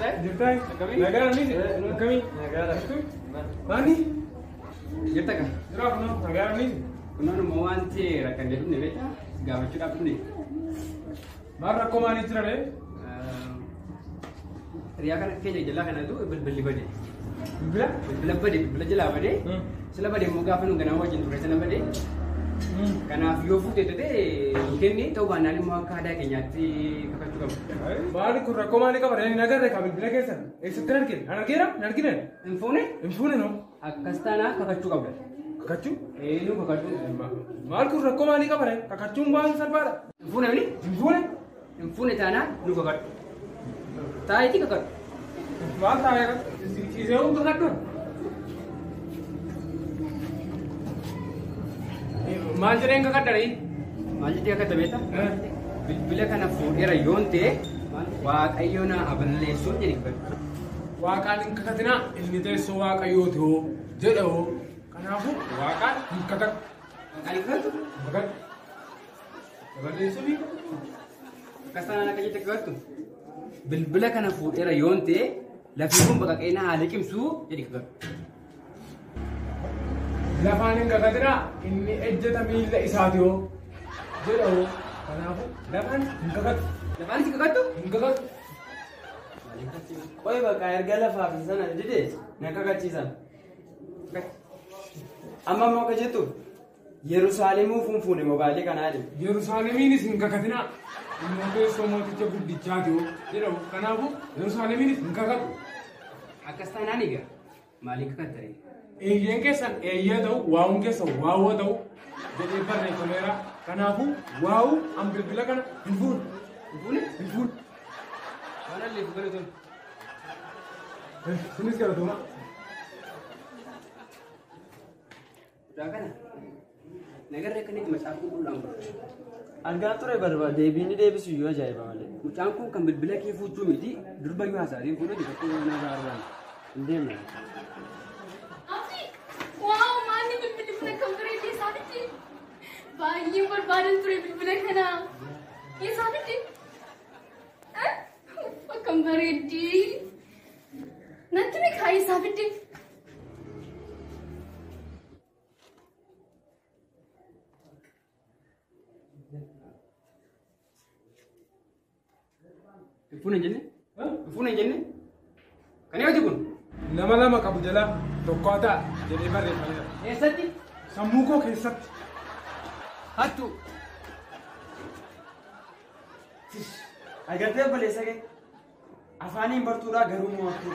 Jirta nagaa ni kami mani jirta kan jira kuno nagaa ni kuno mau anti rakan dia ni beta gawe cakap ni mar rakko mani jira le riya kan kenya jala kan adu beli bade bila beli jala bade sila bade mo gafanu gana wajin presena bade kanaaf yoo fuute tete kenni ta'uu baannaan immoo akka aadaa keenyaatti kakachuu qabu. Maali kun rakkoo maalii qaba? Inni nagarre ka bilbila keessan eessatti argine? Argeera? Argine? Hin fuune? Hin fuune noo? Akkas taanaa kakachuu qabda. Kakachuu? Eenyu kakachuu? Maal kun rakkoo maalii qaba? Kakachuun waan salphaadha. Hin fuune mini? Hin fuune? Hin fuune taanaa nu kakadhu. Taayitii kakadhu. Maal taa'ee siisee hunda kakadhu? Maal jedheen kakadhari? Maal jedhee akka tabeeta? Bilbila kana fuudheera yoon ta'e waaqayyo na aballeessuun jedhi kakadhu. Waaqaan hin kakatinaa inni teessoo waaqayyooti hoo jedhe hoo kanaafuu waaqaan hin kakadhu. Waaqaan hin kakadhu? Kakadhu. Aballeessuufi? Akkas taanaan akka jette kakadhu. Bilbila kana fuudheera yoon ta'e lafii kun baqaqee na haa liqimsuu jedhi kakadhu. Lafaan hin kakatinaa inni ejjeta miila isaati hoo jedhe hoo kanaafuu lafaan hin kakatu. Lafaanis kakadhu? Hin kakatu. Qoy bakka erga lafaa fi sana dide na kakachiisan. Amma immoo akka jettu Yerusaalemuu funfuune mobaayilii kanaa jedhu. Yerusaalemiinis hin kakatinaa inni teessoo mooticha guddichaati hoo jedhe hoo kanaafuu Yerusaalemiinis hin kakatu. Akkas taanaan egaa maaliin kakattare? Eeyyeen keessan eeyyee ta'u waa'uun keessan waawwa ta'u jedhee barreeffameera. Kanaafuu waa'uu an bilbila kana hin fuudhu. Hin fuune? Hin fuudhu. Waan allee fuudhanii tolu. Sinis galatoomaa. Kutaa kana nagarree akkanitti macaan qulqulluudhaan godhu. Argaa ture barbaade deebiin deebisu iyyuu ajaa'iba malee. Mucaan kun kan bilbila kee fuudhuu miti durba yoo haasaatiin fuudhati tokko yoo na barbaadu. Hin deemne. Wow, maanni bilbilli kun akkam bareedee isaanitti. Baay'ee barbaadan ture bilbila kana. Isaanitti. Akkam bareeddii. Natti ni kaayee isaanitti. Fuuna hin jenne? Fuuna hin jenne? Kan yoo kun? Nama lama qabu jala tokko ta'a jedhee barreeffameera. Eessatti? Sammuu koo keessatti. Hattu. Agartee obboleessa kee afaaniin bartuudhaa garuu mo'attuu.